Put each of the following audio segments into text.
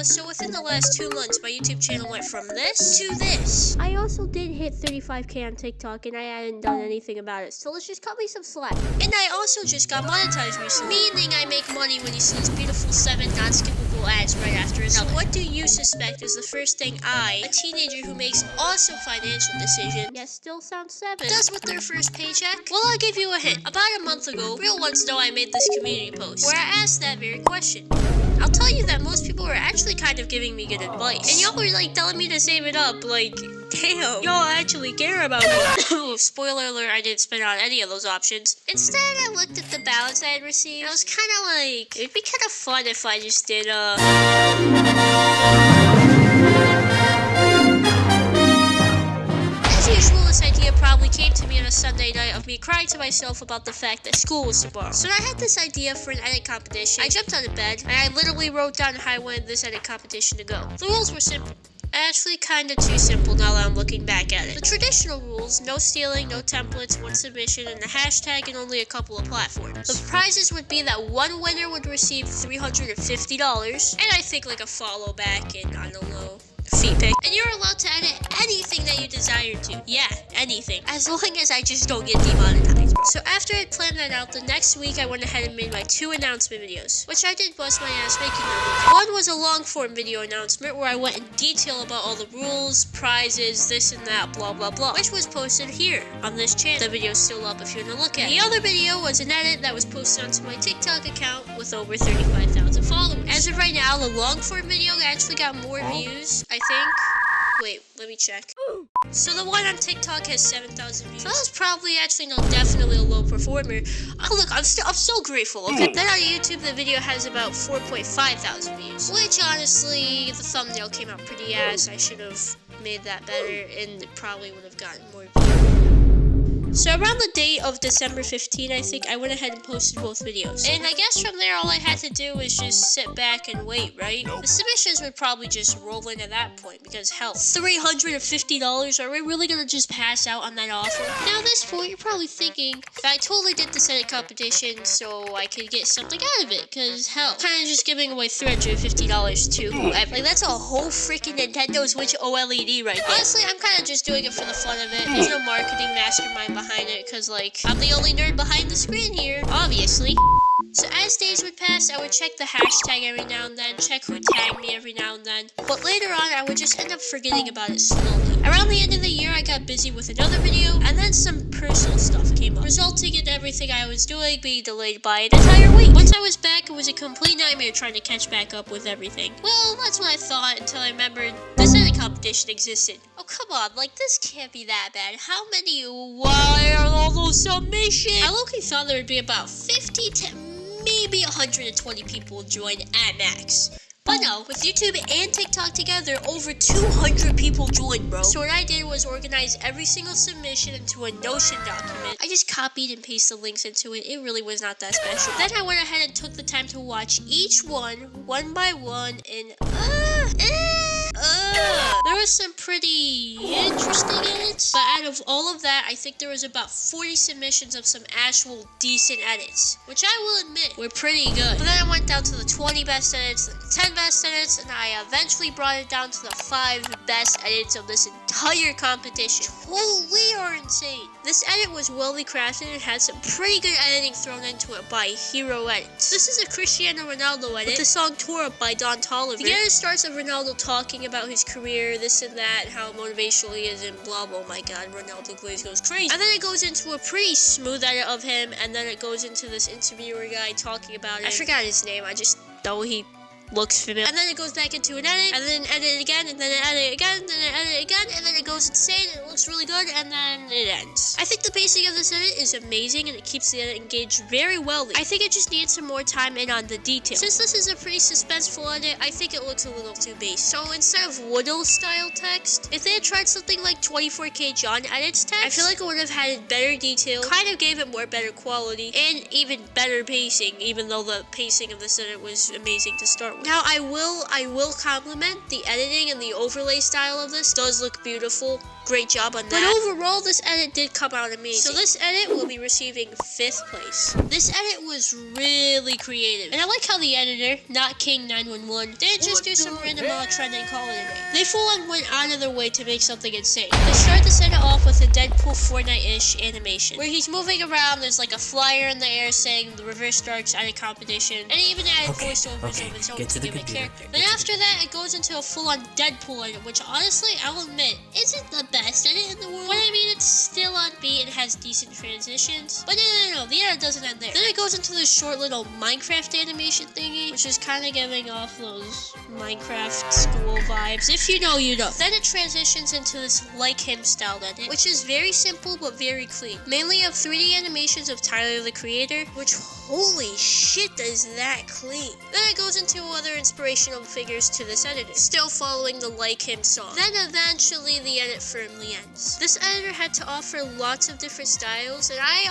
So within the last 2 months, my YouTube channel went from this to this. I also did hit 35k on TikTok, and I hadn't done anything about it. So let's just cut me some slack. And I also just got monetized recently, meaning I make money when you see these beautiful 7 non-skippable ads right after another. So what do you suspect is the first thing a teenager who makes awesome financial decisions, yes, still sounds 7, does with their first paycheck? Well, I'll give you a hint. About a month ago, real ones know I made this community post where I asked that very question. I'll tell you that most people were actually kind of giving me good advice. And y'all were like telling me to save it up, like, damn, y'all actually care about me. Spoiler alert, I didn't spend on any of those options. Instead, I looked at the balance I had received, and I was kind of like, it'd be kind of fun if I just did, As usual, this idea probably came to me on a Sunday night of me crying to myself about the fact that school was tomorrow. So I had this idea for an edit competition. I jumped out of bed, and I literally wrote down how I wanted this edit competition to go. The rules were simple. Actually, kinda too simple now that I'm looking back at it. The traditional rules: no stealing, no templates, 1 submission, and a hashtag in only a couple of platforms. The prizes would be that one winner would receive $350, and I think like a follow back and, I don't know, feet pic. And you're allowed to edit anything that you desire to. Yeah, anything. As long as I just don't get demonetized, bro. So after I planned that out, the next week I went ahead and made my 2 announcement videos, which I did bust my ass making them. One was a long form video announcement where I went in detail about all the rules, prizes, this and that, blah blah blah, which was posted here on this channel. The video's still up if you want to look at it. The other video was an edit that was posted onto my TikTok account with over 35,000 followers. As of right now, the long form video actually got more views, I think. Wait, let me check. So the one on TikTok has 7,000 views. So that was probably actually definitely a low performer. Oh look, I'm so grateful, okay? Then on YouTube, the video has about 4.5 thousand views. Which honestly, the thumbnail came out pretty ass. I should have made that better, and it probably would have gotten more views. So around the date of December 15, I think, I went ahead and posted both videos. And I guess from there, all I had to do was just sit back and wait, right? The submissions would probably just roll in at that point, because hell, $350, are we really gonna just pass out on that offer? Now at this point, you're probably thinking, I totally did this edit competition so I could get something out of it, because hell, kind of just giving away $350 to whoever. Like, that's a whole freaking Nintendo Switch OLED right there. Honestly, I'm kind of just doing it for the fun of it. There's no marketing mastermind behind it, because like, I'm the only nerd behind the screen here, obviously. So as days would pass, I would check the hashtag every now and then, check who tagged me every now and then, but later on I would just end up forgetting about it slowly. Around the end of the year, I got busy with another video, and then some personal stuff came up, resulting in everything I was doing being delayed by an entire week. Once I was back, it was a complete nightmare trying to catch back up with everything. Well, that's what I thought until I remembered this edit competition existed. Oh come on, like this can't be that bad. How many, why are all those submissions? I low-key thought there would be about 50 to maybe 120 people join at max. But no, with YouTube and TikTok together, over 200 people joined, bro. So what I did was organize every single submission into a Notion document. I just copied and pasted the links into it. It really was not that special. Then I went ahead and took the time to watch each one by one, and there was some pretty interesting edits, but out of all of that, I think there was about 40 submissions of some actual decent edits, which I will admit were pretty good. But then I went down to the 20 best edits, the 10 best edits, and I eventually brought it down to the 5 best edits of this entire competition. Holy are insane. This edit was well crafted and had some pretty good editing thrown into it by Hero Edits. This is a Cristiano Ronaldo edit with the song Tore Up by Don Toliver. The edit starts with Ronaldo talking about his career, this and that, how motivational he is, and blah blah. Oh my god, Ronaldo Glaze goes crazy. And then it goes into a pretty smooth edit of him, and then it goes into this interviewer guy talking about it. I forgot his name, I just know he looks familiar. And then it goes back into an edit, and then edit again, and then edit again, and then edit again, and then it goes insane, and it looks really good, and then it ends. I think the pacing of this edit is amazing, and it keeps the edit engaged very well. I think it just needs some more time in on the details. Since this is a pretty suspenseful edit, I think it looks a little too basic. So instead of Woodle style text, if they had tried something like 24K John edits text, I feel like it would have had better detail, kind of gave it more better quality, and even better pacing, even though the pacing of this edit was amazing to start with. Now I will compliment the editing and the overlay style of this. Does look beautiful. Great job on that. But overall, this edit did come out amazing. So this edit will be receiving 5th place. This edit was really creative. And I like how the editor, not King911, didn't just do some random trend and call it a day. They full on went out of their way to make something insane. They start this edit off with a Deadpool Fortnite-ish animation, where he's moving around, there's like a flyer in the air saying the reverse darks at a competition, and he even added voiceovers of his own to give a character. Then after that, it goes into a full-on Deadpool edit, which honestly, I will admit, isn't the best edit in the world. But I mean, it's still on beat and has decent transitions. But no, the edit doesn't end there. Then it goes into this short little Minecraft animation thingy, which is kind of giving off those Minecraft school vibes. If you know, you know. Then it transitions into this like him style edit, which is very simple but very clean. Mainly of 3D animations of Tyler the Creator, which holy shit is that clean. Then it goes into other inspirational figures to this editor, still following the like him song. Then eventually the edit firmly ends. This editor had to offer lots of different styles, and I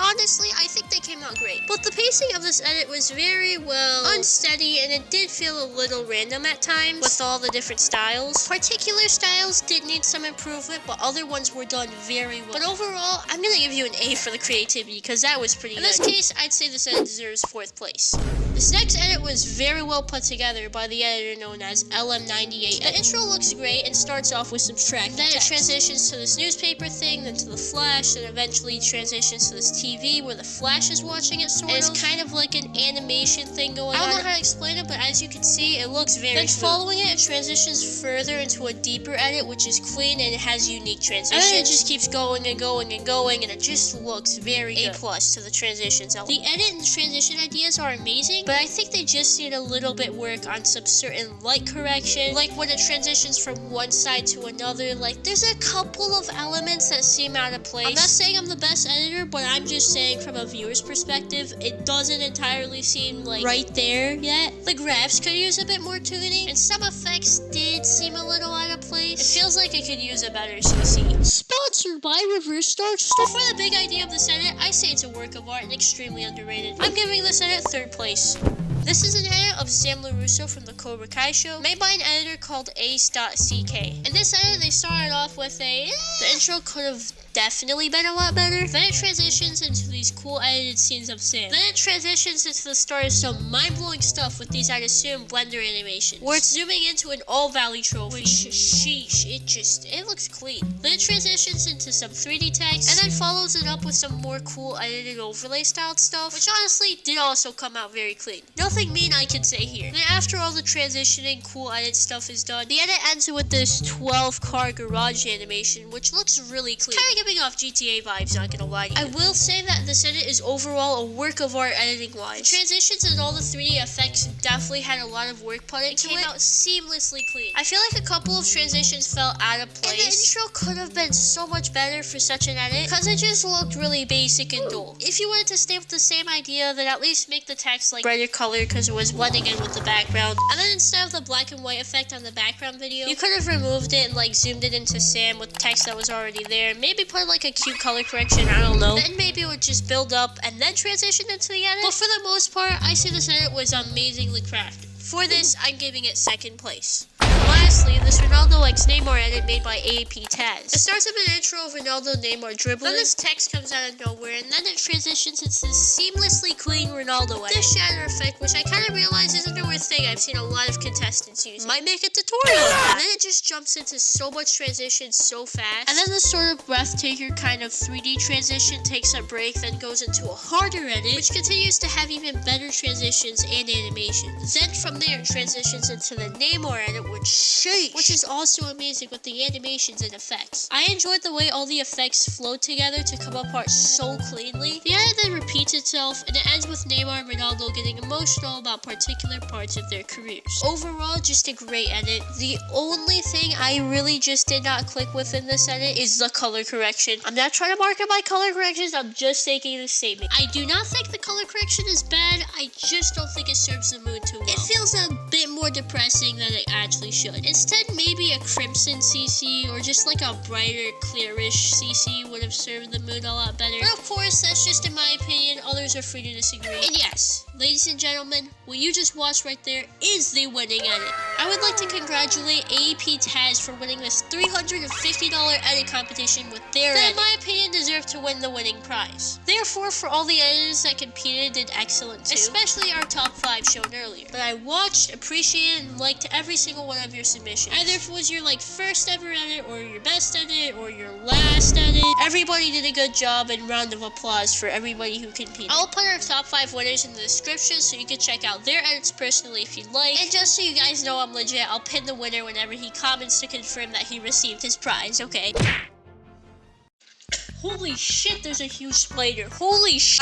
think they came out great. But the pacing of this edit was very well unsteady, and it did feel a little random at times with all the different styles. Particular styles did need some improvement, but other ones were done very well. But overall, I'm gonna give you an A for the creativity, because that was pretty good. In this case, I'd say this edit deserves 4th place. This next edit was very well put together by the editor known as LM98. The intro looks great and starts off with some track. Then it transitions to this newspaper thing, then to the Flash, and eventually transitions to this TV where the Flash is watching it sort of. It's kind of like an animation thing going on. I don't know how to explain it, but as you can see, it looks very Then following it transitions further into a deeper edit, which is clean and it has unique transitions. And then it just keeps going and going and going, and it just looks very good. A+ to the transitions. The edit and the transition ideas are amazing, but I think they just need a little bit work on some certain light correction, like when it transitions from one side to another. Like there's a couple of elements that seem out of place. I'm not saying I'm the best editor, but I'm just saying from a viewer's perspective, it doesn't entirely seem like right there yet. The graphs could use a bit more tuning, and some effects did seem a little out of place. It feels like it could use a better CC. Sponsored by Reverse Darks. So for the big idea of this edit, I say it's a work of art and extremely underrated. I'm giving this edit 3rd place. This is an edit of Sam LaRusso from the Cobra Kai show, made by an editor called Ace.ck. In this edit, they started off with the intro could have definitely been a lot better. Then it transitions into these cool edited scenes of Sam. Then it transitions into the start of some mind-blowing stuff with these, I'd assume, Blender animations, where it's zooming into an All-Valley trophy, which, sheesh, it looks clean. Then it transitions into some 3D text, and then follows it up with some more cool edited overlay styled stuff, which honestly did also come out very clean. Nothing mean I can say here. Then after all the transitioning, cool edit stuff is done, the edit ends with this 12-car garage animation, which looks really clean. Giving off GTA vibes, not gonna lie to you. I will say that this edit is overall a work of art editing-wise. The transitions and all the 3D effects definitely had a lot of work put into it. It came out seamlessly clean. I feel like a couple of transitions felt out of place, and the intro could have been so much better for such an edit, because it just looked really basic and dull. If you wanted to stay with the same idea, then at least make the text like brighter color, because it was blending in with the background. And then instead of the black and white effect on the background video, you could have removed it and like zoomed it into Sam with text that was already there. Maybe put like a cute color correction, I don't know. Then maybe it would just build up and then transition into the edit. But for the most part, I say this edit was amazingly crafted. For this, I'm giving it 2nd place. Lastly, this Ronaldo x Neymar edit made by AAP Taz. It starts with an intro of Ronaldo Neymar dribbling, then this text comes out of nowhere, and then it transitions into this seamlessly clean Ronaldo edit. This shatter effect, which I kind of realize is a newer thing I've seen a lot of contestants use, might make a tutorial. And then it just jumps into so much transition so fast, and then this sort of breathtaker kind of 3D transition takes a break, then goes into a harder edit, which continues to have even better transitions and animations. Then from there, it transitions into the Neymar edit, which is also amazing with the animations and effects. I enjoyed the way all the effects flowed together to come apart so cleanly. The edit then repeats itself, and it ends with Neymar and Ronaldo getting emotional about particular parts of their careers. Overall, just a great edit. The only thing I really just did not click with in this edit is the color correction. I'm not trying to market my color corrections, I'm just taking the statement. I do not think the color correction is bad, I just don't think it serves the mood too well. It feels a bit bit more depressing than it actually should. Instead, maybe a crimson CC or just like a brighter, clearish CC would have served the mood a lot better. But of course, that's just in my opinion. Others are free to disagree. And yes, ladies and gentlemen, what you just watched right there is the winning edit. I would like to congratulate AEP Taz for winning this $350 edit competition with their edit. In my opinion, deserve to win the winning prize. Therefore, for all the editors that competed, did excellent too. Especially our top 5 shown earlier. But I watched, appreciated, and liked every single one of your submissions. Either if it was your first ever edit, or your best edit, or your last edit. Everybody did a good job, and round of applause for everybody who competed. I'll put our top 5 winners in the description so you can check out their edits personally if you'd like. And just so you guys know I'm legit, I'll pin the winner whenever he comments to confirm that he received his prize, okay? Holy shit, there's a huge spider. Holy sh-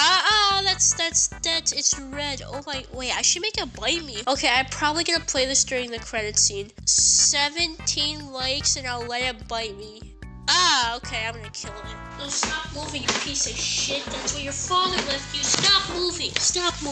it's red. Oh my, wait, I should make it bite me. Okay, I'm probably gonna play this during the credit scene. 17 likes and I'll let it bite me. Okay, I'm gonna kill it. No, stop moving, you piece of shit. That's what your father left you. Stop moving. Stop moving.